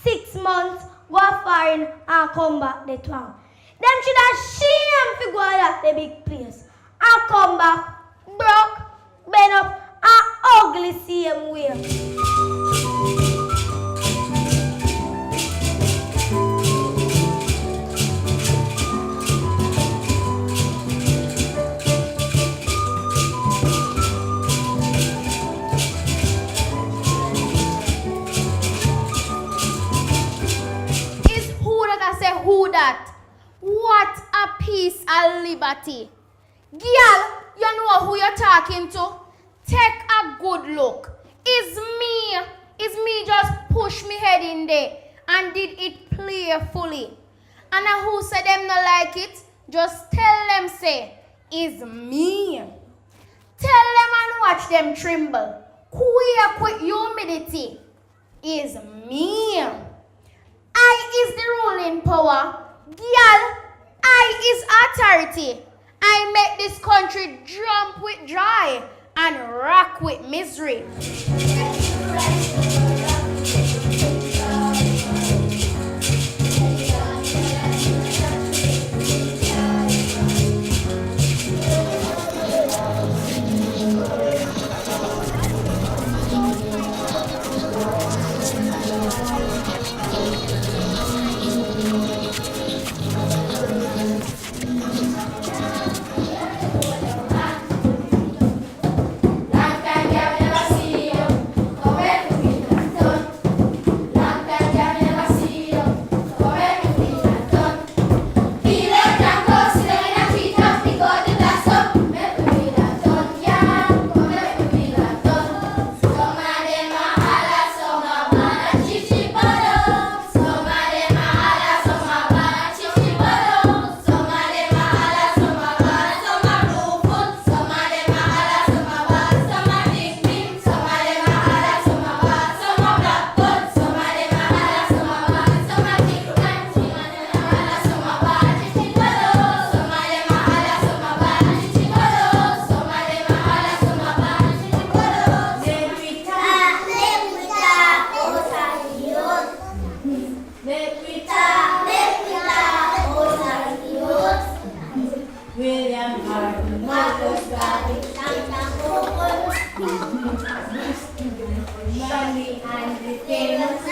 6 months, go foreign and come back the twang. Them should have shame to go at the big place. And come back, broke, bent up, and ugly same way. Who that? What a peace and liberty. Girl, you know who you're talking to? Take a good look. It's me just push me head in there and did it playfully. And who said them not like it? Just tell them say, it's me. Tell them and watch them tremble. Quick with humidity. Is me. I is the ruling power. Girl, I is authority. I make this country jump with joy and rock with misery. Mommy and the famous